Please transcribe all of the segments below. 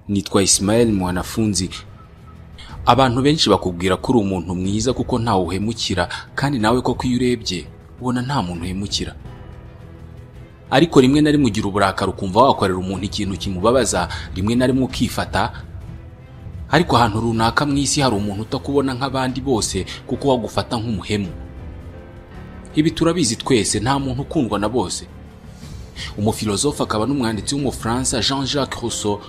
Nitwa Ismael Mwanafunzi. Abantu benshi bakubwira ko uri umuntu mwiza kuko ntawe uhemukira, kandi nawe koko iyo urebye ubona nta muntu uhemukira. Ariko rimwe na rimwe ugira uburakari ukumva wakorera umuntu ikintu kimubabaza, rimwe na rimwe ukifata. Ariko ahantu runaka mu isi hari umuntu utakubona nk'abandi bose kuko wagufata nk'umuhemu. Ibi turabizi twese, nta muntu ukundwa na bose. Umufilozofe akaba n'umwanditsi w'Umufaransa Jean-Jacques Rousseau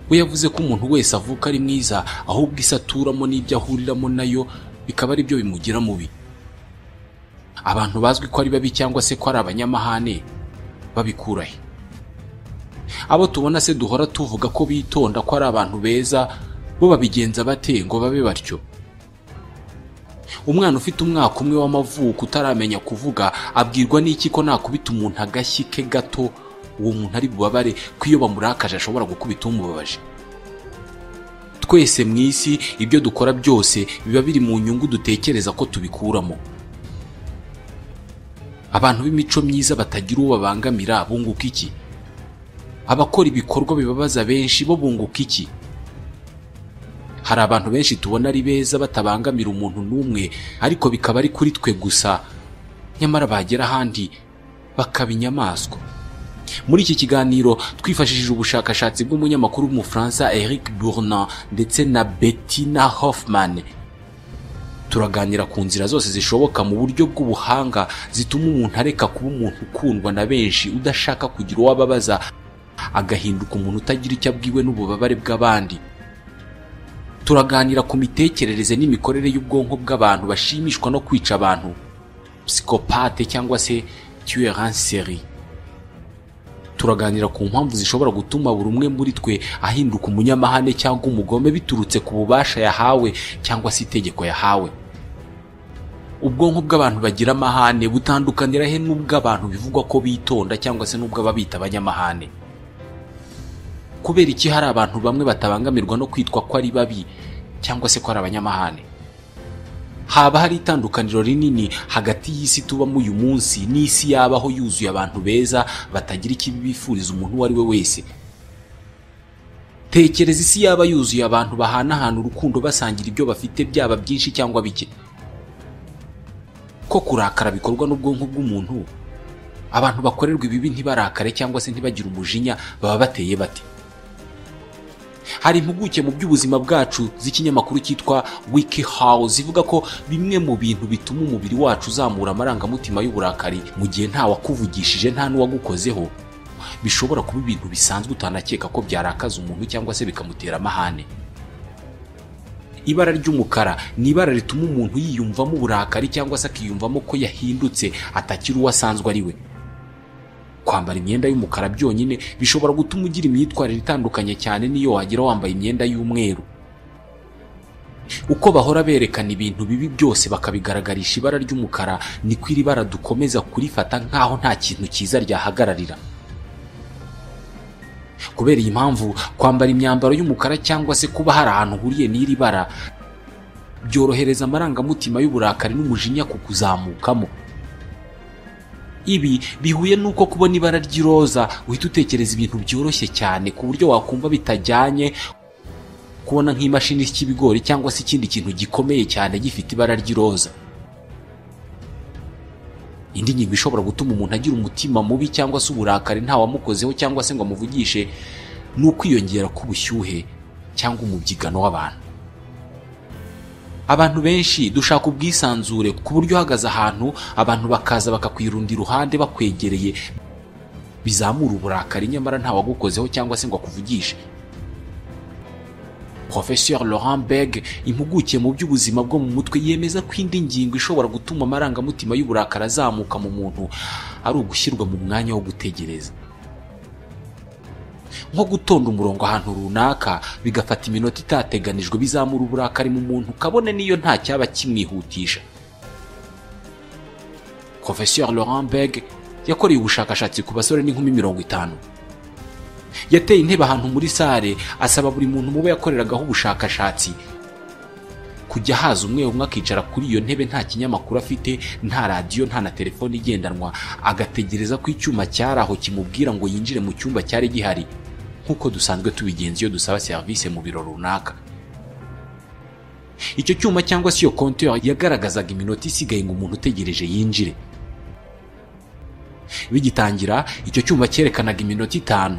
we yavuze ko umuntu wese avuka ari mwiza, ahubwo isaturamo n'ibyo ahuriramo nayo bikaba ari byo bimugira mubi. Abantu bazwi ko ari babi cyangwa se ko ari abanyamahane babikurahe? Abo tubona se duhora tuvuga ko bitonda ko ari abantu beza, bo babigenza bate ngo babe batyo? Umwana ufite umwaka umwe w'amavuko utaramenya kuvuga abwirwa n'iki ko nakubita umuntu agashyi ke gato uwo muntu ari bubabare, ko iyo bamurakaje ashobora gukubita umubabaje? Twese mu isi ibyo dukora byose biba biri mu nyungu dutekereza ko tubikuramo. Abantu b'imico myiza batagira uwo babangamira bunguka iki? Abakora ibikorwa bibabaza benshi bo bunguka iki? Hari abantu benshi tubona ari beza batabangamira umuntu n'umwe, ariko bikaba ari kuri twe gusa, nyamara bagera ahandi bakaba inyamaswa. Muri iki kiganiro twifashishije ubushakashatsi bw'umunyamakuru w'Umufaransa Eric Bournan ndetse na Bettina Hoffman. Turaganira ku nzira zose zishoboka mu buryo bw'ubuhanga zituma umuntu areka kuba umuntu ukundwa na benshi, udashaka kugira uwo ababaza, agahinduka umuntu utagira icyo abwiwe n'ububabare bw'abandi. Turaganira ku mitekerereze n'imikorere y'ubwonko bw'abantu bashimishwa no kwica abantu, psychopathe cyangwa se tueur en série. Turaganira ku mpamvu zishobora gutuma buri umwe muri twe ahinduka umunyamahane cyangwa umugome biturutse ku bubasha yahawe cyangwa se itegeko yahawe. Ubwonko bw'abantu bagira amahane butandukanira he n'ubw'abantu bivugwa ko bitonda cyangwa se n'ubw'ababita abanyamahane? Kubera iki hari abantu bamwe batabangamirwa no kwitwa ko ari babi cyangwa se ko ari abanyamahane? Haba hari itandukaniro rinini hagati y'isi tubamo uyu munsi n'isi yabaho yuzuye abantu beza batagira ikibi bifuriza umuntu uwo ari we wese. Tekereza isi yaba yuzuye abantu bahanahana urukundo basangira ibyo bafite, byaba byinshi cyangwa bike. Ko kurakara bikorwa n'ubwonko bw'umuntu, abantu bakorerwa ibibi ntibarakare cyangwa se ntibagire umujinya baba bateye bate? Hari impuguke mu by'ubuzima bwacu z'ikinyamakuru cyitwa WikiHow zivuga ko bimwe mu bintu bituma umubiri wacu uzamura amarangamutima y'uburakari mu gihe nta wakuvugishije, nta n'uwagukozeho, bishobora kuba ibintu bisanzwe utanakeka ko byarakaza umuntu cyangwa se bikamutera amahane. Ibara ry'umukara ni ibara rituma umuntu yiyumvamo uburakari cyangwa se akiyumvamo ko yahindutse atakiri uwo asanzwe ari we. Kwambara imyenda y'umukara byonyine bishobora gutuma ugira imyitwarire itandukanye cyane n'iyo wagira wambaye imyenda y'umweru. Uko bahora berekana ibintu bibi byose bakabigaragarisha ibara ry'umukara, niko iri bara dukomeza kurifata nk'aho nta kintu cyiza ryahagararira. Kubera iyi mpamvu, kwambara imyambaro y'umukara cyangwa se kuba hari ahantu uhuriye n'iri bara byorohereza amarangamutima y'uburakari n'umujinya kukuzamukamo. Ibi bihuye nuko kubona ibara ry'iroza uhita utekereza ibintu byoroshye cyane ku buryo wakumva bitajyanye kubona nk'imashini y'ibigori cyangwa se ikindi kintu gikomeye cyane gifite ibara ry'iroza. Indi ngingo ishobora gutuma umuntu agira umutima mubi cyangwa se uburakari nta wamukozeho cyangwa se ngo amuvugishe ni ukwiyongera k'ubushyuhe cyangwa umubyigano w'abantu. Abantu benshi dushaka ubwisanzure ku buryo uhagaze ahantu abantu bakaza bakakwirunda iruhande bakwegereye bizamura uburakari, nyamara nta wagukozeho cyangwa se ngo akuvugishe. Professeur Laurent Berg, impuguke mu by'ubuzima bwo mu mutwe, yemeza ko indi ngingo ishobora gutuma amarangamutima y'uburakari azamuka mu muntu ari ugushyirwa mu mwanya wo gutegereza. Nko gutonda umurongo ahantu runaka bigafata iminota itateganijwe bizamura uburakari mu muntu, kabone niyo nta cyaba kimwihutisha. Professeur Laurent Berg yakoreye ubushakashatsi ku basore n'inkumi 50. Yateye intebe ahantu muri sare, asaba buri muntu mu bo yakoreragaho ubushakashatsi kujya haza umwe akicara kuri iyo ntebe nta kinyamakuru afite, nta radio, nta na telefone igendanwa, agategereza ko icyuma cyaraho kimubwira ngo yinjire mu cyumba cyari gihari. nk'uko dusanzwe tubigenza iyo dusaba serivisi mu biro runaka. Icyo cyuma cyangwa se iyo compteur yagaragazaga iminota isigaye ngo umuntu utegereje yinjire. Bigitangira icyo cyuma cyerekanaga iminota 5.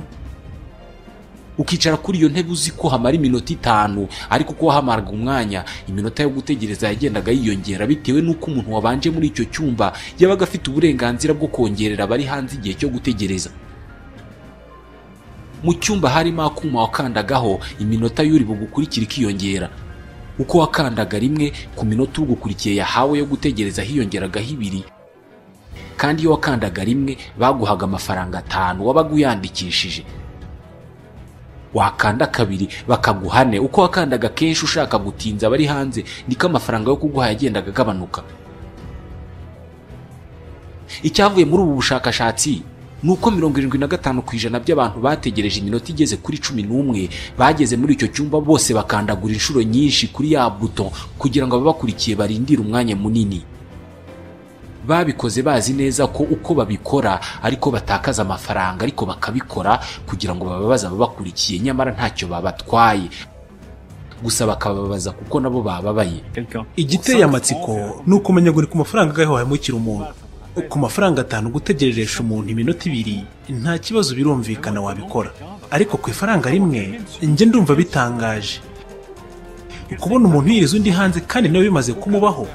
Ukicara kuri iyo ntebe uzi ko hamara iminota 5, ariko uko wahamaraga umwanya iminota yo gutegereza yagendaga yiyongera bitewe n'uko umuntu wabanje muri icyo cyumba yabaga afite uburenganzira bwo kongerera abari hanze igihe cyo gutegereza. Mu cyumba harimo akuma wakandagaho iminota y'uri bugukurikira ikiyongera. Uko wakandaga rimwe ku minota ugukurikiye yahawe yo gutegereza hiyongeragaho 2, kandi iyo wakandaga rimwe baguhaga amafaranga 5 wabaga uyandikishije. Wakanda 2 bakaguha 4. Uko wakandaga kenshi ushaka gutinza abari hanze niko amafaranga yo kuguha yagendaga agabanuka. Icyavuye muri ubu bushakashatsi nuko 75% by'abantu bategereje iminota igeze kuri 11 bageze muri icyo cyumba bose bakandagura inshuro nyinshi kuri ya buto kugira ngo ababakurikiye barindire umwanya munini. Babikoze bazi neza ko uko babikora ariko batakaza amafaranga, ariko bakabikora kugira ngo bababaze ababakurikiye nyamara ntacyo babatwaye, gusa bakababaza kuko nabo bababaye. Igiteye amatsiko ni ukumenya guri ku mafaranga gahe wahemukira umuntu. Ku mafaranga 5 gutegereresha umuntu iminota 2 nta kibazo, birumvikana wabikora, ariko ku ifaranga rimwe nje ndumva bitangaje. Ukubona umuntu yiriza undi hanze kandi nawe bimaze kumubaho.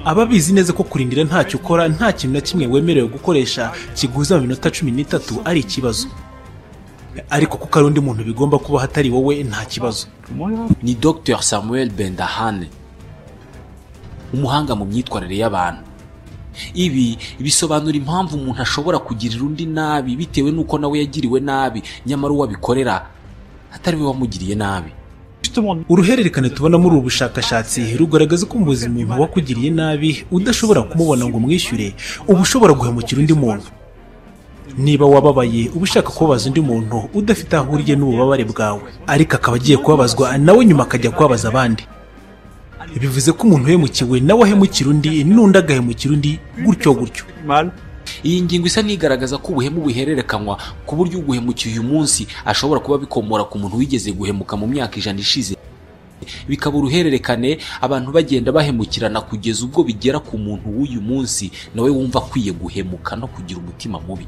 Ababizi neza ko kurindira ntacyo ukora, nta kintu na kimwe wemerewe gukoresha kiguza mu minota 13 ari ikibazo, ariko kuko ari undi muntu bigomba kuba hatari wowe nta kibazo. Ni Dr Samuel Bendahane, umuhanga mu myitwarire y'abantu. Ibi bisobanura impamvu umuntu ashobora kugirira undi nabi bitewe n'uko nawe yagiriwe nabi nyamara uwabikorera atari we wamugiriye nabi. Uruhererekane tubona muri ubu bushakashatsi rugaragaza ko mu buzima umuntu wakugiriye nabi udashobora kumubona ngo umwishyure uba ushobora guhemukira undi muntu. Niba wababaye uba ushaka kubabaza undi muntu udafite aho ahuriye n'ububabare bwawe, ariko akaba agiye kubabazwa nawe nyuma akajya kubabaza abandi, bivuze ko umuntu uhemukiwe nawe ahemukira undi n'undi agahemukira undi gutyo gutyo. Iyi ngingo isa nigaragaza ko ubuhemu buhererekanywa ku buryo uguhemukiye uyu munsi ashobora kuba bikomora ku muntu wigeze guhemuka mu myaka 100 ishize, bikaba uruhererekane abantu bagenda bahemukirana kugeza ubwo bigera ku muntu w'uyu munsi nawe wumva akwiye guhemuka no kugira umutima mubi.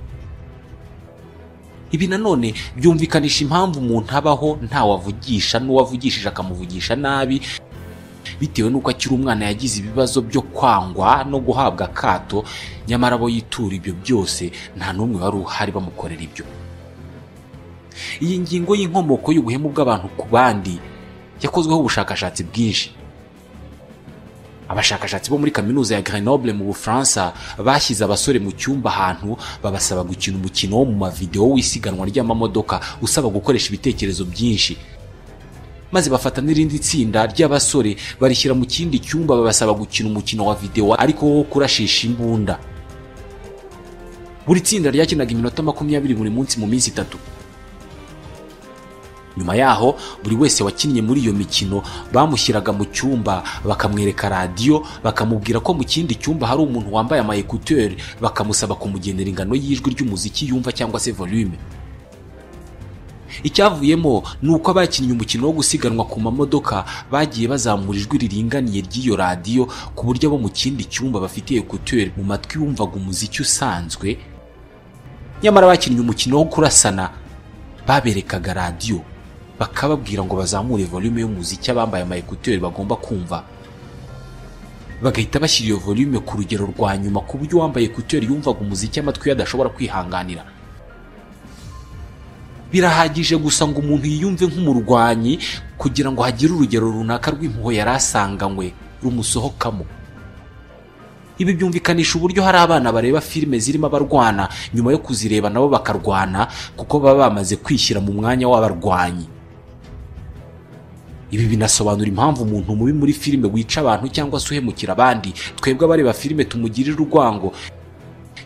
Ibi nanone byumvikanisha impamvu umuntu abaho nta wavugisha n'uwavugishije akamuvugisha nabi bitewe n'uko akiri umwana yagize ibibazo byo kwangwa no guhabwa akato, nyamara abo yitura ibyo byose nta n'umwe wari uhari bamukorera ibyo. Iyi ngingo y'inkomoko y'ubuhemu bw'abantu ku bandi yakozweho ubushakashatsi bwinshi. Abashakashatsi bo muri kaminuza ya Grenoble mu Bufaransa bashyize abasore mu cyumba ahantu babasaba gukina umukino wo mu mavideo w'isiganwa ry'amamodoka usaba gukoresha ibitekerezo byinshi, maze bafata n'irindi tsinda ry'abasore barishyira mu kindi cyumba babasaba gukina umukino wa video ariko wo kurashisha imbunda. Buri tsinda ryakinaga iminota 20 buri munsi mu minsi 3. Nyuma yaho buri wese wakinnye muri iyo mikino bamushyiraga mu cyumba bakamwereka radio, bakamubwira ko mu kindi cyumba hari umuntu wambaye ama écouteurs, bakamusaba kumugenera ingano y'ijwi ry'umuziki yumva cyangwa se volume. Icyavuyemo nuko abakinnye umukino wo gusiganwa ku mamodoka bagiye bazamura ijwi riringaniye ry'iyo radio ku buryo abo mu kindi cyumba bafite écouteurs mu matwi bumvaga umuziki usanzwe, nyamara abakinnye umukino wo kurasana baberekaga radio bakababwira ngo bazamure volume y'umuziki abambaye ama écouteurs bagomba kumva, bagahita bashyira iyo volume ku rugero rwa nyuma ku buryo wambaye écouteurs yumvaga umuziki amatwi adashobora kwihanganira. Birahagije gusa ngo umuntu yiyumve nk'umurwanyi kugira ngo hagire urugero runaka rw'impuhwe yari asanganywe rumusohokamo. Ibi byumvikanisha uburyo hari abana bareba filime zirimo abarwana nyuma yo kuzireba nabo bakarwana kuko baba bamaze kwishyira mu mwanya w'abarwanyi. Ibi binasobanura impamvu umuntu mubi muri filime wica abantu cyangwa se uhemukira abandi twebwe abareba filime tumugirira urwango,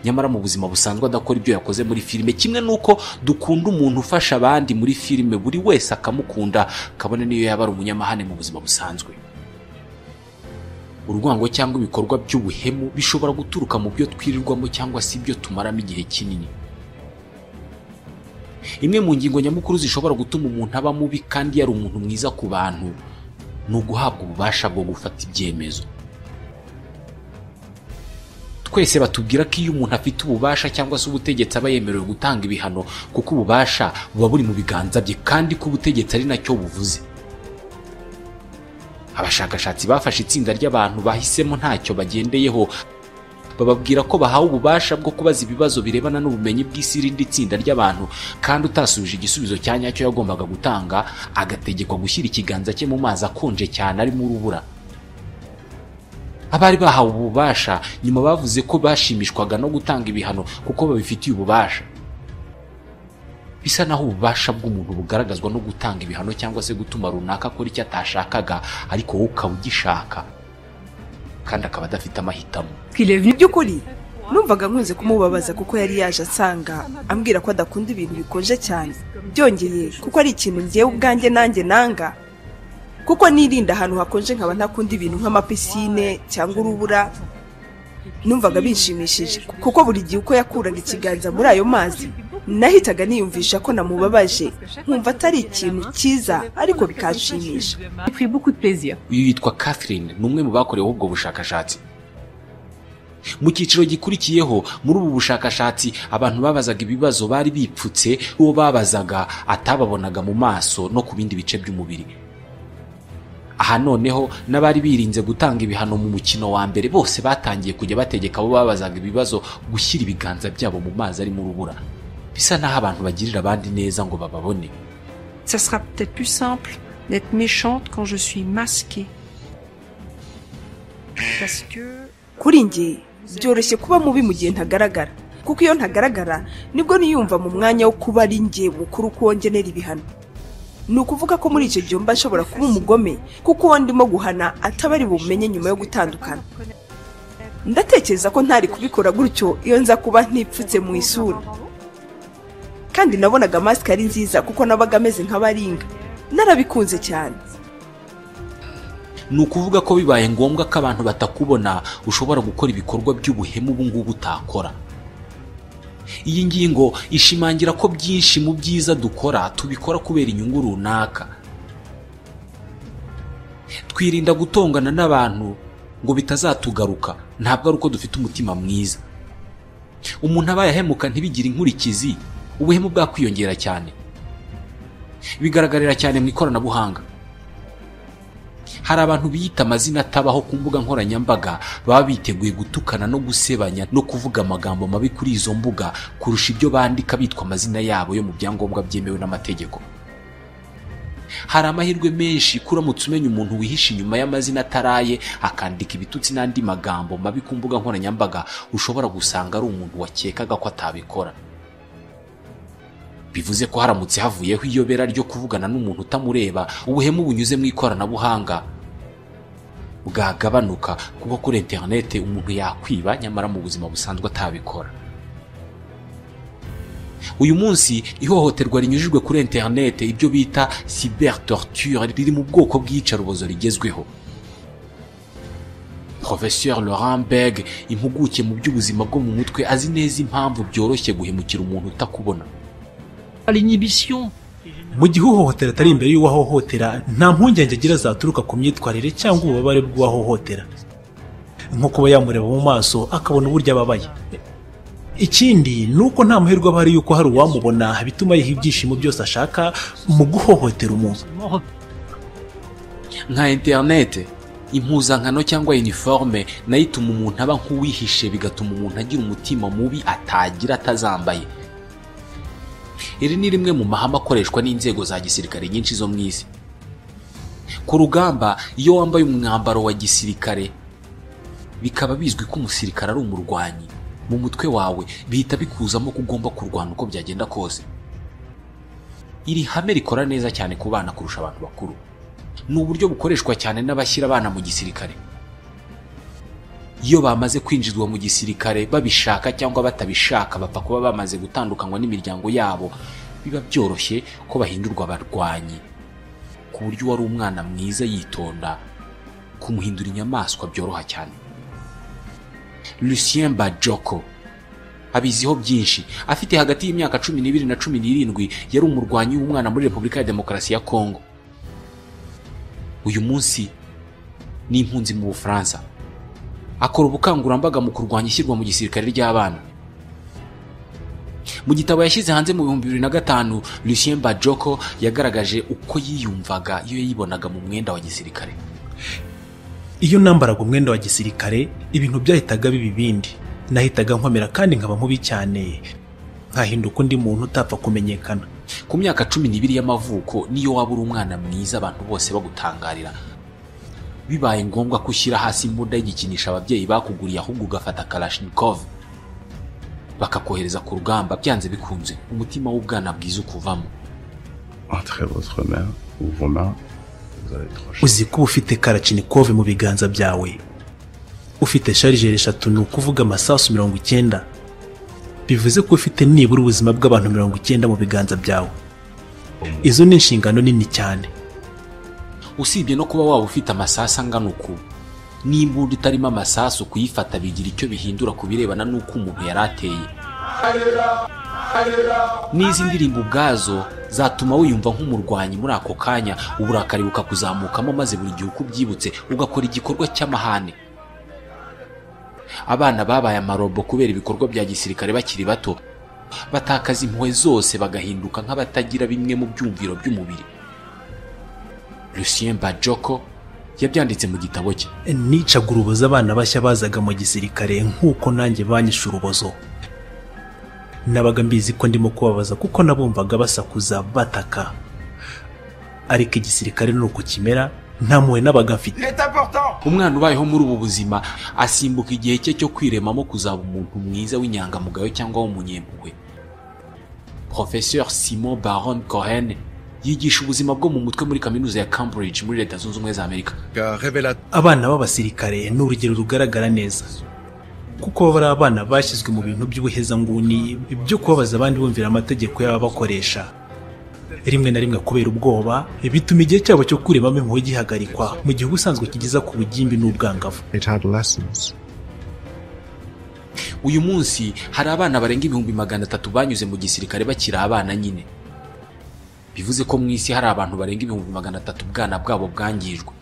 nyamara mu buzima busanzwe adakora ibyo yakoze muri filime. Kimwe nuko dukunda umuntu ufasha abandi muri filime buri wese akamukunda kabone niyo yaba ari umunyamahane mu buzima busanzwe. Urwango cyangwa ibikorwa by'ubuhemu bishobora guturuka mu byo twirirwamo cyangwa se ibyo tumaramo igihe kinini. imwe mu ngingo nyamukuru zishobora gutuma umuntu aba mubi kandi yari umuntu mwiza ku bantu ni uguhabwa ububasha bwo gufata ibyemezo. Twese batubwira ko iyo umuntu afite ububasha cyangwa se ubutegetsi aba yemerewe gutanga ibihano kuko ububasha buba buri mu biganza bye kandi ko ubutegetsi ari nacyo buvuze. Abashakashatsi bafashe itsinda ry'abantu bahisemo ntacyo bagendeyeho, bababwira ko bahawe ububasha bwo kubaza ibibazo birebana n'ubumenyi bw'isi irindi tsinda ry'abantu, kandi utasubije igisubizo cya nyacyo yagombaga gutanga agategekwa gushyira ikiganza cye mu mazi akonje cyane arimo urubura. Abari bahawe ububasha nyuma bavuze ko bashimishwaga no gutanga ibihano kuko babifitiye ububasha. Bisa naho ububasha bw'umuntu bugaragazwa no gutanga ibihano cyangwa se gutuma runaka akora icyo atashakaga ariko wowe ukaba ugishaka kandi akaba adafite amahitamo. Twirevye by'ukuri numvaga nkunze kumubabaza kuko yari yaje asanga ambwira ko adakunda ibintu bikonje cyane, byongeye kuko ari ikintu ngiye ubwanjye nanjye nanga, kuko nirinda ahantu hakonje nkaba ntakunda ibintu nk'amapisine cyangwa urubura. Numvaga binshimishije kuko buri gihe uko yakuraga ikiganza muri ayo mazi nahitaga niyumvisha ko namubabaje, nkumva atari ikintu cyiza ariko bikanshimisha. Uyu yitwa Catherine, ni umwe mu bakoreweho ubwo bushakashatsi. Mu cyiciro gikurikiyeho muri ubu bushakashatsi abantu babazaga ibibazo bari bipfutse, uwo babazaga atababonaga mu maso no ku bindi bice by'umubiri. Aha noneho n'abari birinze gutanga ibihano mu mukino wa mbere bose batangiye kujya bategeka abo babazaga ibibazo gushyira ibiganza byabo mu mazi arimo urubura. Bisa naho abantu bagirira abandi neza ngo bababone. Ça sera peut-être plus simple d'être méchante quand je suis masquée. Parce que kuri njye byoroshye kuba mubi mu gihe ntagaragara, kuko iyo ntagaragara nibwo niyumva mu mwanya wo kuba ari njye mukuru kuwongenera ibihano. Ni ukuvuga ko muri icyo gihe mba nshobora kuba umugome kuko uwo ndimo guhana ataba ari bumenye nyuma yo gutandukana. Ndatekereza ko ntari kubikora gutyo iyo nza kuba ntipfutse mu isura, kandi nabonaga mask ari nziza kuko nabaga ameze nk'abaringa, narabikunze cyane. Ni ukuvuga ko bibaye ngombwa ko abantu batakubona ushobora gukora ibikorwa by'ubuhemu ubu ngubu utakora. Iyi ngingo ishimangira ko byinshi mu byiza dukora tubikora kubera inyungu runaka. Twirinda gutongana n'abantu ngo bitazatugaruka, ntabwo ari uko dufite umutima mwiza. Umuntu abaye ahemuka ntibigire inkurikizi, ubuhemu bwakwiyongera cyane. Bigaragarira cyane mu ikoranabuhanga. Hari abantu biyita amazina atabaho ku mbuga nkoranyambaga, baba biteguye gutukana no gusebanya no kuvuga amagambo mabi kuri izo mbuga kurusha ibyo bandika bitwa amazina yabo yo mu byangombwa byemewe n'amategeko. Hari amahirwe menshi kuramutse umenya umuntu wihisha inyuma y'amazina ataraye akandika ibitutsi n'andi magambo mabi ku mbuga nkoranyambaga, ushobora gusanga ari umuntu wakekaga ko atabikora. Bivuze ko haramutse havuyeho iyobera ryo kuvugana n'umuntu utamureba, ubuhemu bunyuze mu ikoranabuhanga bwagabanuka kuko kuri internet umuntu yakwiba nyamara mu buzima busanzwe atabikora. Uyu munsi ihohoterwa rinyujijwe kuri internet, ibyo bita cyber torture, riri mu bwoko bw'iyicarubozo rigezweho. Professeur Laurent Berg, impuguke mu by'ubuzima bwo mu mutwe, azi neza impamvu byoroshye guhemukira umuntu utakubona. Mu gihe uhohotera atari imbere y'uwahohotera, nta mpungenge agira zaturuka ku myitwarire cyangwa ububabare bw'uwahohotera, nko kuba yamureba mu maso akabona uburyo ababaye. Ikindi ni uko nta muherwe aba hari yuko hari uwamubona bituma yiha ibyishimo byose ashaka mu guhohotera umuntu. Nka internet, impuzankano cyangwa uniforme nayo ituma umuntu aba nk'uwihishe, bigatuma umuntu agira umutima mubi atagira atazambaye. Iri ni rimwe mu mahame akoreshwa n'inzego za gisirikare nyinshi zo mu isi. Ku rugamba, iyo wambaye umwambaro wa gisirikare, bikaba bizwi ko umusirikare ari umurwanyi, mu mutwe wawe bihita bikuzamo ko ugomba kurwana uko byagenda kose. Iri hame rikora neza cyane ku bana kurusha abantu bakuru. Ni uburyo bukoreshwa cyane n'abashyira abana mu gisirikare. Iyo bamaze kwinjizwa mu gisirikare babishaka cyangwa batabishaka, bapfa kuba bamaze gutandukanywa n'imiryango yabo, biba byoroshye ko bahindurwa abarwanyi, ku buryo wari umwana mwiza yitonda kumuhindura inyamaswa byoroha cyane. Lucien Bajoko, abiziho byinshi. Afite hagati y'imyaka 12 na 17 yari umurwanyi w'umwana muri Repubulika ya Demokarasi ya Kongo. Uyu munsi ni impunzi mu Bufaransa. Akora ubukangurambaga mu kurwanya ishyirwa mu gisirikare ry'abana. Mu gitabo yashyize hanze mu 2005, Lucien Bajoko yagaragaje uko yiyumvaga iyo yibonaga mu mwenda wa gisirikare. Iyo nambaraga umwenda wa gisirikare, ibintu byahitaga biba ibindi. Nahitaga nkomera kandi nkaba mubi cyane, nkahinduka undi muntu utapfa kumenyekana. Ku myaka 12 y'amavuko niyo waba uri umwana mwiza abantu bose bagutangarira. Bibaye ngombwa kushyira hasi imbunda y'igikinisha ababyeyi bakuguriye ahubwo ugafata Kalashnikov bakakohereza ku rugamba, byanze bikunze umutima w'ubwana bwiza ukuvamo. Entrez votre main ou vos mains, vous allez trop. Uzi ko ufite Kalashnikov mu biganza byawe, ufite chargeur 3, ni ukuvuga amasasu 90, bivuze ko ufite nibura ubuzima bw'abantu 90 mu biganza byawe. Izo ni inshingano nini cyane. Usibye no kuba waba ufite amasasu angana uku, n'imbunda itarimo amasasu kuyifata bigira icyo bihindura ku birebana n'uko umuntu yarateye. N'izi ndirimbo ubwazo zatuma wiyumva nk'umurwanyi muri ako kanya, uburakari bukakuzamukamo, maze buri gihe uko ubyibutse ugakora igikorwa cy'amahane. Abana babaye amarobo kubera ibikorwa bya gisirikare bakiri bato, batakaza impuhwe zose bagahinduka nk'abatagira bimwe mu byumviro by'umubiri. Lucien Bajoko yabyanditse mu gitabo cye. Nicaga urubozo abana bashya bazaga mu gisirikare nk'uko nanjye banyishe urubozo. Nabaga mbizi ko ndimo kubabaza kuko nabumvaga basakuza bataka. Ariko igisirikare nuko kimera, nta mpuhwe nabaga mfite. Umwana ubayeho muri ubu buzima asimbuka igihe cye cyo kwiremamo kuzaba umuntu mwiza w'inyangamugayo cyangwa w'umunyempuhwe. Professeur Simon Baron Cohen yigisha ubuzima bwo mu mutwe muri kaminuza ya Cambridge muri Leta Zunze Ubumwe za Amerika. Abana b'abasirikare ni urugero rugaragara neza, kuko bari abana bashyizwe mu bintu by'ubuhezanguni byo kubabaza abandi bumvira amategeko y'ababakoresha. Rimwe na rimwe kubera ubwoba bituma igihe cyabo cyo kuremamo impuhwe gihagarikwa mu gihe ubusanzwe kigeza ku bugimbi n'ubwangavu. Uyu munsi hari abana barenga 300,000 banyuze mu gisirikare bakiri abana nyine. Bivuze ko mu isi hari abantu barenga 300,000 bwana bwabo bwangijwe.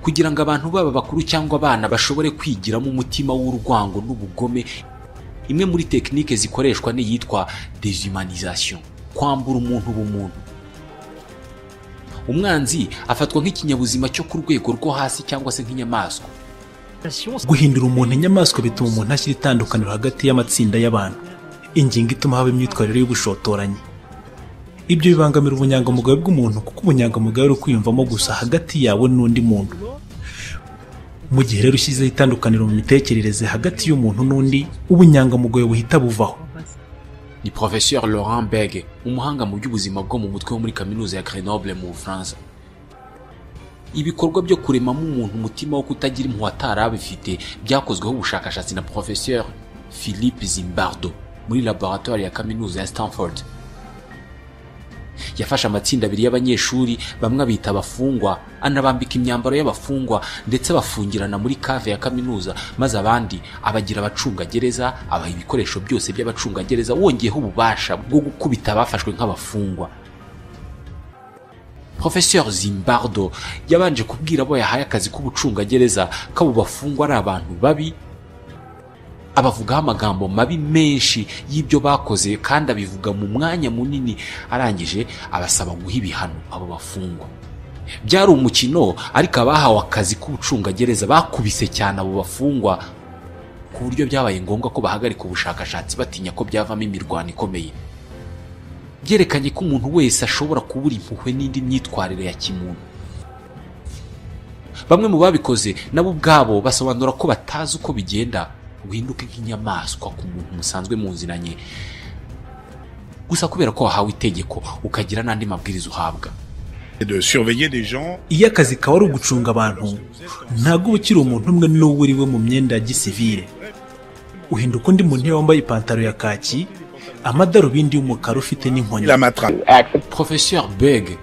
Kugira ngo abantu baba bakuru cyangwa abana bashobore kwigiramo umutima w'urwango n'ubugome, imwe muri tekinike zikoreshwa ni yitwa déshumanisation, kwambura umuntu ubumuntu. Umwanzi afatwa nk'ikinyabuzima cyo ku rwego rwo hasi cyangwa se nk'inyamaswa. Guhindura umuntu inyamaswa bituma umuntu ashyira itandukaniro hagati y'amatsinda y'abantu, ingingo ituma haba imyitwarire y'ubushotoranyi. Ibyo bibangamira ubunyangamugayo bw'umuntu, kuko ubunyangamugayo ari ukwiyumvamo gusa hagati yawe n'undi muntu. Mu gihe rero ushyizeho itandukaniro mu mitekerereze hagati y'umuntu n'undi, ubunyangamugayo buhita buvaho. Ni Professeur Laurent Bege, umuhanga mu by'ubuzima bwo mu mutwe wo muri kaminuza ya Grenoble mu Bufaransa. Ibikorwa byo kuremamo umuntu umutima wo kutagira impuhwe atarabifite byakozweho ubushakashatsi na Professeur Philippe Zimbardo muri laboratoire ya kaminuza ya Stanford. Yafashe amatsinda abiri y'abanyeshuri, bamwe bita abafungwa, anabambika imyambaro y'abafungwa ndetse bafungirana muri cave ya kaminuza, maze abandi abagira abacungagereza, abaha ibikoresho byose by'abacungagereza, wongeyeho ububasha bwo gukubita abafashwe nk'abafungwa. Professeur Zimbardo yabanje kubwira abo yahaye akazi k'ubucungagereza ko abo bafungwa ari abantu babi, abavugaho amagambo mabi menshi y'ibyo bakoze kandi abivuga mu mwanya munini, arangije abasaba guha ibihano abo bafungwa. Byari umukino, ariko abahawe akazi k'ubucungagereza bakubise cyane abo bafungwa ku buryo byabaye ngombwa ko bahagarika ubushakashatsi batinya ko byavamo imirwano ikomeye. Byerekanye ko umuntu wese ashobora kubura impuhwe n'indi myitwarire ya kimuntu. Bamwe mu babikoze nabo ubwabo basobanura ko batazi uko bigenda uhinduke nk'inyamaswa ku muntu musanzwe munziranye, gusa kubera ko wahawe itegeko ukagira n'andi mabwiriza uhabwa. Iyo akazi kawe ari ugucunga abantu, ntabwo uba ukiri umuntu umwe n'uwo uriwe mu myenda ya gisivile. Uhinduka undi muntu iyo wambaye ipantaro ya kaki, amadarubindi y'umukara, ufite n'inkoni. Professeur Bege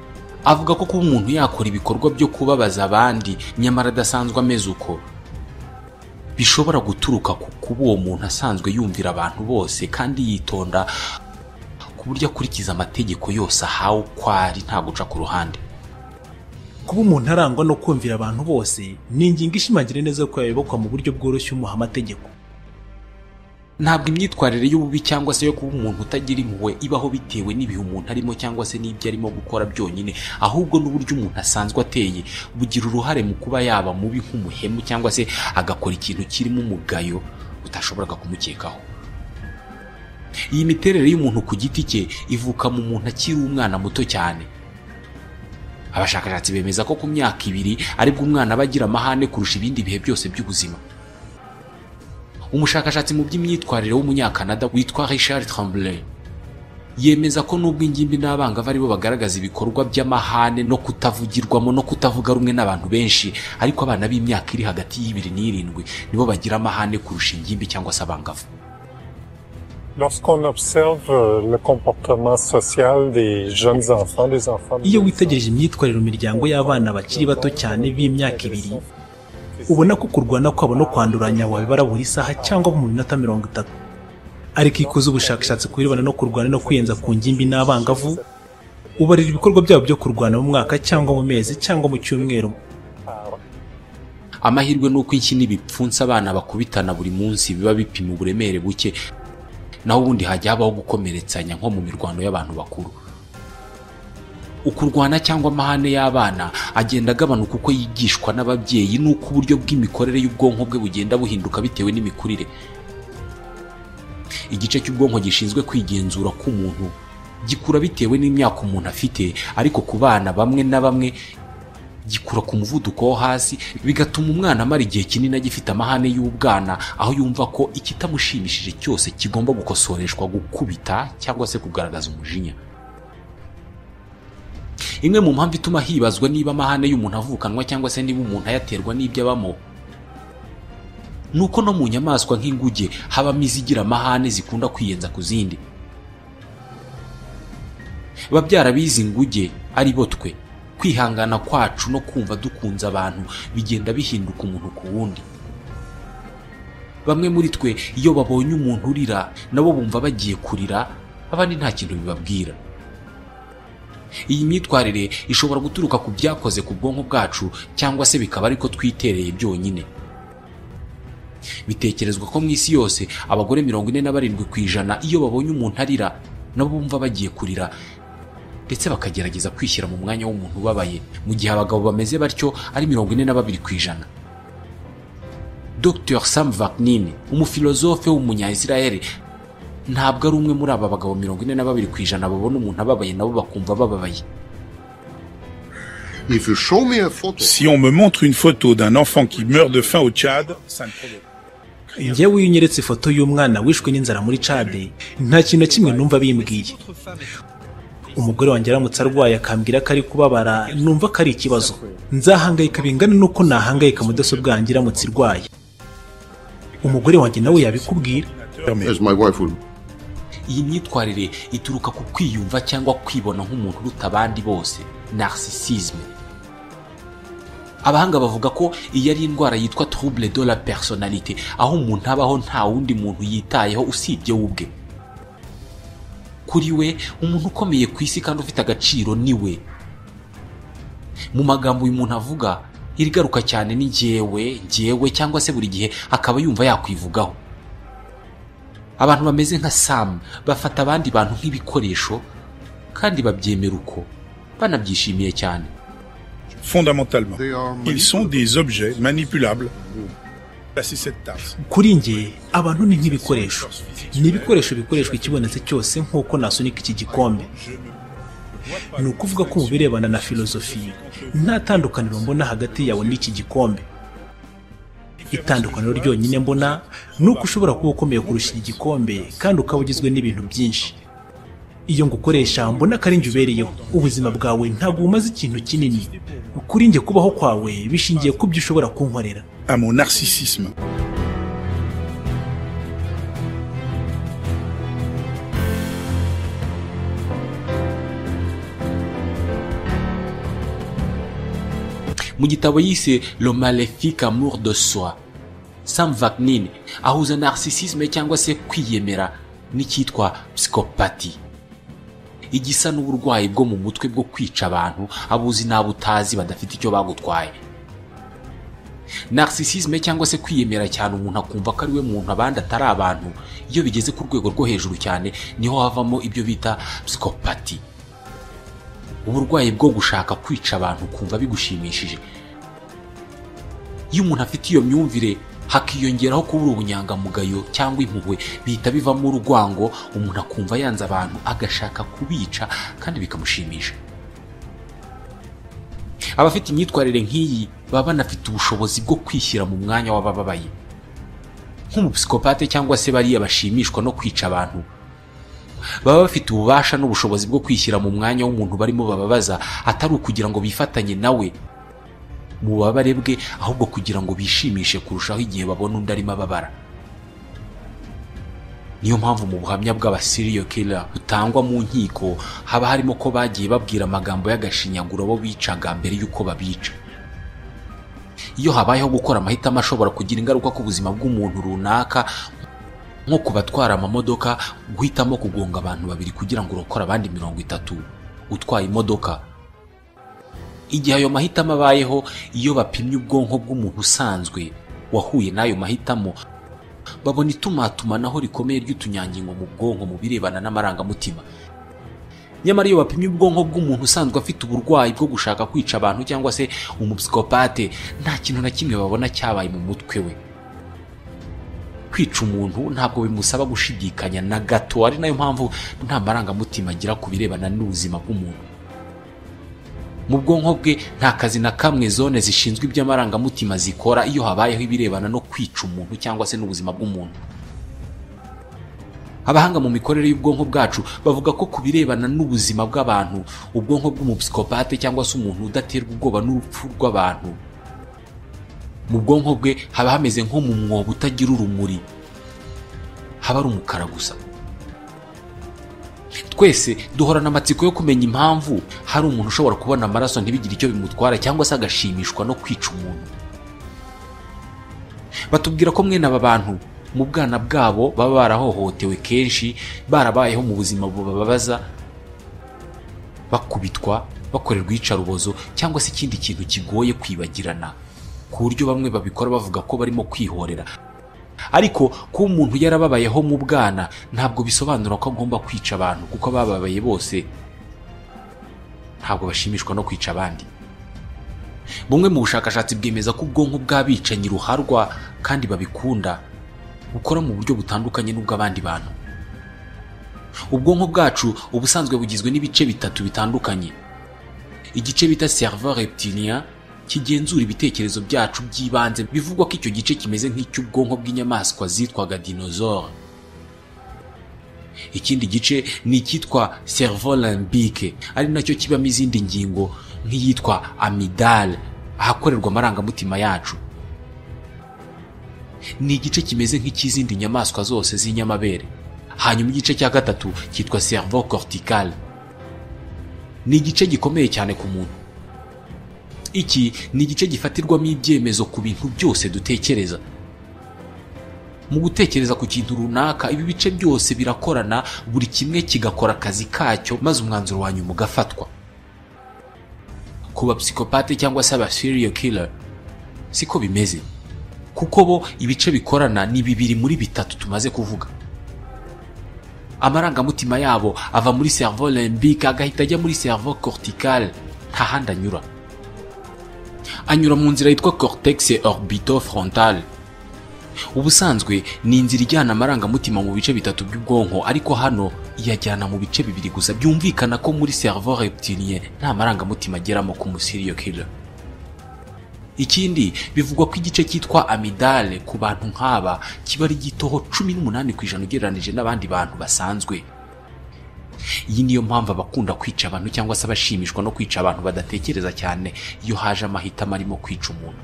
avuga ko kuba umuntu yakora ibikorwa byo kubabaza abandi nyamara adasanzwe ameze uko bishobora guturuka ku kuba uwo muntu asanzwe yumvira abantu bose kandi yitonda ku buryo akurikiza amategeko yose ahawe uko ari nta guca ku ruhande. Kuba umuntu arangwa no kumvira abantu bose ni ingingo ishimangira neza ko yayobokwa mu buryo bworoshye umuha amategeko. Ntabwo imyitwarire y'ububi cyangwa se yo kuba umuntu utagira impuhwe ibaho bitewe n'ibihe umuntu arimo cyangwa se n'ibyo arimo gukora byonyine, ahubwo n'uburyo umuntu asanzwe ateye bugira uruhare mu kuba yaba mubi nk'umuhemu cyangwa se agakora ikintu kirimo umugayo utashoboraga kumukekaho. Iyi miterere y'umuntu ku giti cye ivuka mu muntu akiri umwana muto cyane. Abashakashatsi bemeza ko ku myaka 2 aribwo umwana aba agira amahane kurusha ibindi bihe byose by'ubuzima. Umushakashatsi mu by'imyitwarire w'umunyakanada witwa Richard Tremblay yemeza ko nubwo ingimbi n'abangavu aribo bagaragaza ibikorwa by'amahane no kutavugirwamo no kutavuga rumwe n'abantu benshi, ariko abana b'imyaka iri hagati y'2 n'7 nibo bagira amahane kurusha ingimbi cyangwa se abangavu. Lorsqu'on observe le comportement social des jeunes enfants, des enfants... Iyo witegereje imyitwarire mu miryango y'abana bakiri bato cyane b'imyaka 2, ubona ko kurwana kwabo no kwanduranya wabibara buri saha cyangwa mu minota 30. Ariko ikoze ubushakashatsi ku birebana no kurwana no kwiyenza ku ngimbi n'abangavu, ubarira ibikorwa byabo byo kurwana mu mwaka cyangwa mu mezi cyangwa mu cyumweru. Amahirwe nuko iki n'ibipfunsa abana bakubitana buri munsi biba bipima uburemere buke, naho ubundi hajya habaho gukomeretsanya nko mu mirwano y'abantu bakuru. Ukurwana cyangwa amahane y'abana agenda agabanuka uko yigishwa n'ababyeyi n'uko uburyo bw'imikorere y'ubwonko bwe bugenda buhinduka bitewe n'imikurire. Igice cy'ubwonko gishinzwe kwigenzura k'umuntu gikura bitewe n'imyaka umuntu afite, ariko ku bana bamwe na bamwe gikura ku muvuduko wo hasi, bigatuma umwana amara igihe kinini agifite amahane y'ubwana, aho yumva ko ikitamushimishije cyose kigomba gukosoreshwa gukubita cyangwa se kugaragaza umujinya. Imwe mu mpamvu ituma hibazwa niba amahane y'umuntu avukanwa cyangwa se niba umuntu ayaterwa n'ibyo abamo, nuko no mu nyamaswa nk'inguge habamo izigira amahane zikunda kwiyenza ku zindi. Babyarabizi inguge ari bo twe, kwihangana kwacu no kumva dukunze abantu bigenda bihinduka umuntu ku wundi. Bamwe muri twe iyo babonye umuntu urira nabo bumva bagiye kurira, abandi nta kintu bibabwira. Iyi myitwarire ishobora guturuka ku byakoze ku bwonko bwacu cyangwa se bikaba ariko twitereye byonyine. Bitekerezwa ko mu isi yose abagore 47% iyo babonye umuntu arira nabo bumva bagiye kurira, ndetse bakagerageza kwishyira mu mwanya w'umuntu ubabaye, mu gihe abagabo bameze batyo ari 42%. Dr. Sam Vaknin, umufilozofe w'umunya-Israel, ntabwo ari umwe muri aba bagabo 42% babona umuntu ababaye nabo bakumva bababaye. Si on me montre une photo d'un enfant qui meurt de faim au Tchad, ça ne provoque. Njyewe unyeretse ifoto y'umwana wishwe n'inzara muri Tchad, nta kintu kimwe numva bimbwiye. Umugore wanjye aramutse arwaye akambwira ko ari kubabara, numva ko ari ikibazo. Nzahangayika bingana nuko nahangayika mudasobwa yanjye iramutse irwaye. Umugore wanjye nawe yabikubwira. Iyi myitwarire ituruka ku kwiyumva cyangwa kwibona nk'umuntu uruta abandi bose, narcissisme. Abahanga bavuga ko iyi ari indwara yitwa trouble de la personnalité, aho umuntu abaho nta wundi muntu yitayeho usibye ubwe. Kuri we umuntu ukomeye ku isi kandi ufite agaciro ni we. Mu magambo uyu muntu avuga irigaruka cyane ni njyewe cyangwa se buri gihe akaba yumva yakwivugaho. Abantu bameze nka Sam bafata abandi bantu nk'ibikoresho kandi babyemera uko banabyishimiye cyane. Fondamentalement, ils sont des objets manipulables. Kuri nge abantu ni nk'ibikoresho. Ni ibikoresho bikoreshwa ikibonetse cyose nk'uko nasunika iki gikombe. Ni ukuvuga ko mu birebana na filozofi nta tandukaniro mbona hagati yawe n'iki gikombe. Itandukaniro ryonyine mbona ni uko ushobora kuba ukomeye kurusha iki gikombe kandi ukaba ugizwe n'ibintu byinshi. Iyo ngukoresha mbona ko ari njye ubereyeho, ubuzima bwawe ntabwo bumaze ikintu kinini. Kuri nge kubaho kwawe bishingiye ku byo ushobora kunkorera. À mon narcissisme. Mu gitabo yise Le maléfique amour de soi, Sam Vaknin ahuza narcissisme cyangwa se kwiyemera n'icyitwa psychopathy, igisa n'uburwayi bwo mu mutwe bwo kwica abantu abuzi n'abo utazi badafite icyo bagutwaye. Narcissisme cyangwa se kwiyemera cyane umuntu akumva ko ari we muntu abandi atari abantu, iyo bigeze ku rwego rwo hejuru cyane niho havamo ibyo bita psychopathy, uburwayi bwo gushaka kwica abantu kumva bigushimishije. Iyo umuntu afite iyo myumvire hakiyongeraho kubura ubunyangamugayo cyangwa impuhwe, bihita bivamo urwango, umuntu akumva yanze abantu agashaka kubica kandi bikamushimisha. Abafite imyitwarire nk'iyi baba banafite ubushobozi bwo kwishyira mu mwanya w'abababaye, nk'umupsikopate cyangwa se bariya bashimishwa no kwica abantu. Baba bafite ububasha n'ubushobozi bwo kwishyira mu mwanya w'umuntu barimo bababaza, atari ukugira ngo bifatanye nawe mu bubabare bwe, ahubwo kugira ngo bishimishe kurushaho igihe babona undi arimo ababara. Niyo mpamvu mu buhamya bw'aba serial killer butangwa mu nkiko haba harimo ko bagiye babwira amagambo y'agashinyaguro bo bicaga mbere y'uko babica. Iyo habayeho gukora amahitamo ashobora kugira ingaruka ku buzima bw'umuntu runaka, nko kubatwara amamodoka, guhitamo kugonga abantu 2 kugira ngo urokore abandi 30 utwaye imodoka. Igihe ayo mahitamo abayeho, iyo bapimye ubwonko bw'umuntu usanzwe wahuye n'ayo mahitamo, babona itumatumanaho rikomeye ry'utunyangingo mu bwonko mu birebana n'amarangamutima. Nyamara iyo bapimye ubwonko bw'umuntu usanzwe afite uburwayi bwo gushaka kwica abantu cyangwa se umupsikopate, nta kintu na kimwe babona cyabaye mu mutwe we. Kwica umuntu ntabwo bimusaba gushidikanya na gato, ari nayo mpamvu nta marangamutima agira ku birebana n'ubuzima bw'umuntu. Mu bwonko bwe nta kazi na kamwe zone zishinzwe iby'amarangamutima zikora iyo habayeho ibirebana no kwica umuntu cyangwa se n'ubuzima bw'umuntu. Abahanga mu mikorere y'ubwonko bwacu bavuga ko ku birebana n'ubuzima bw'abantu, ubwonko bw'umupsikopate cyangwa se umuntu udaterwa ubwoba n'urupfu rw'abantu, mu bwonko bwe haba hameze nko mu mwobo utagira urumuri, haba ari umukara gusa. Twese duhorana amatsiko yo kumenya impamvu hari umuntu ushobora kubona amaraso ntibigire icyo bimutwara cyangwa se agashimishwa no kwica umuntu. Batubwira ko mwene aba bantu mu bwana bwabo baba barahohotewe kenshi, barabayeho mu buzima bubabaza, bakubitwa, bakorerwa iyicarubozo cyangwa se ikindi kintu kigoye kwibagirana, ku buryo bamwe babikora bavuga ko barimo kwihorera. Ariko kuba umuntu yarababayeho mu bwana ntabwo bisobanura ko agomba kwica abantu, kuko abababaye bose ntabwo bashimishwa no kwica abandi. Bumwe mu bushakashatsi bwemeza ko ubwonko bw'abicanyi ruharwa kandi babikunda bukora mu buryo butandukanye n'ubw'abandi bantu. Ubwonko bwacu ubusanzwe bugizwe n'ibice 3 bitandukanye. Igice bita cerveau reptilien kigenzura ibitekerezo byacu by'ibanze, bivugwa ko icyo gice kimeze nk'icy'ubwonko bw'inyamaswa zitwaga dinosaure. Ikindi gice ni icyitwa cerveau limbique, ari nacyo kibamo izindi ngingo nk'iyitwa amygdale, ahakorerwa amarangamutima yacu. Ni igice kimeze nk'ikizindi nyamaswa zose z'inyamabere. Hanyuma igice cya gatatu cyitwa cerveau cortical, ni igice gikomeye cyane ku muntu. Iki ni igice gifatirwamo ibyemezo ku bintu byose dutekereza. Mu gutekereza ku kintu runaka, ibi bice byose birakorana, buri kimwe kigakora akazi kacyo, maze umwanzuro wa nyuma ugafatwa. Ku bapsikopate cyangwa se aba serial killer siko bimeze, kuko bo ibice bikorana ni 2 muri 3 tumaze kuvuga. Amarangamutima yabo ava muri cerveau limbique agahita ajya muri cerveau cortical, nta handi anyura. Anyura mu nzira yitwa cortex orbitofrontal. Ubusanzwe ni inzira ijyana amarangamutima mu bice 3 by'ubwonko, ariko hano iyajyana mu bice 2 gusa. Byumvikana ko muri cerveau reptilien nta marangamutima ageramo ku serial killer. Ikindi bivugwa ko igice cyitwa amygdale ku bantu nk'aba kiba ari gitoho 18% ugereranije n'abandi bantu basanzwe. Iyi niyo mpamvu abakunda kwica abantu cyangwa se abashimishwa no kwica abantu badatekereza cyane iyo haje amahitamo arimo kwica umuntu.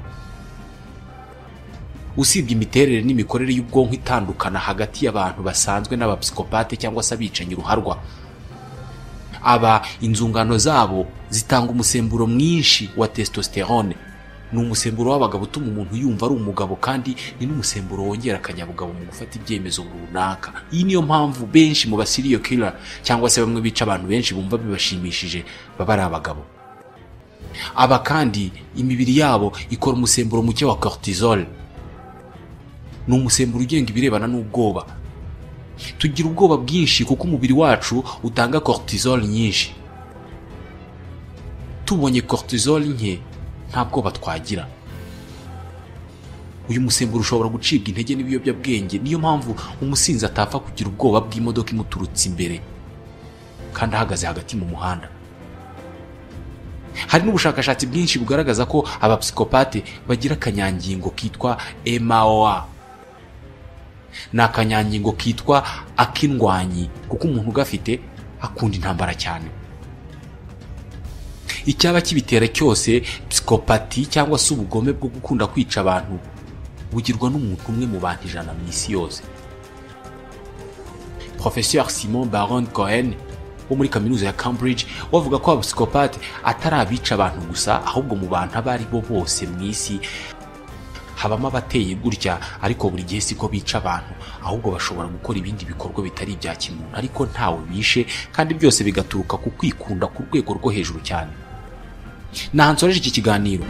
Usibye imiterere n'imikorere y'ubwonko itandukana hagati y'abantu basanzwe n'abapsikopate cyangwa se abicanyi ruharwa, aba inzungano zabo zitanga umusemburo mwinshi wa testosterone ni umusemburo w'abagabo utuma umuntu yumva ari umugabo, kandi ni n'umusemburo wongera akanyabugabo mu gufata ibyemezo runaka. Iyi niyo mpamvu benshi mu baserial killer cyangwa se bamwe bica abantu benshi bumva bibashimishije baba ari abagabo. Aba kandi imibiri yabo ikora umusemburo muke wa cortisol. Ni umusemburo ugenga ibirebana n'ubwoba. Tugira ubwoba bwinshi kuko umubiri wacu utanga cortisol nyinshi. Tubonye cortisol nke nta bwoba twagira. Uyu musemburo ushobora gucibwa intege n'ibiyobyabwenge, niyo mpamvu umusinzi atapfa kugira ubwoba bw'imodoka imuturutse imbere kandi ahagaze hagati mu muhanda. Hari n'ubushakashatsi bwinshi bugaragaza ko abapsikopate bagira akanyangingo kitwa MAOA. Ni akanyangingo kitwa ak'indwanyi kuko umuntu ugafite akunda intambara cyane. Icyaba kibitera cyose, psikopati cyangwa se ubugome bwo gukunda kwica abantu bugirwa n'umuntu umwe mu bantu 100 mu isi yose. Professeur Simon Baron Cohen wo muri kaminuza ya Cambridge wavuga ko abapsikopate atari abica abantu gusa, ahubwo mu bantu abari bo bose mu isi habamo abateye gutya, ariko buri gihe siko bica abantu, ahubwo bashobora gukora ibindi bikorwa bitari ibya kimuntu ariko ntawe bishe, kandi byose bigaturuka ku kwikunda ku rwego rwo hejuru cyane. Nahansoreje iki kiganiro.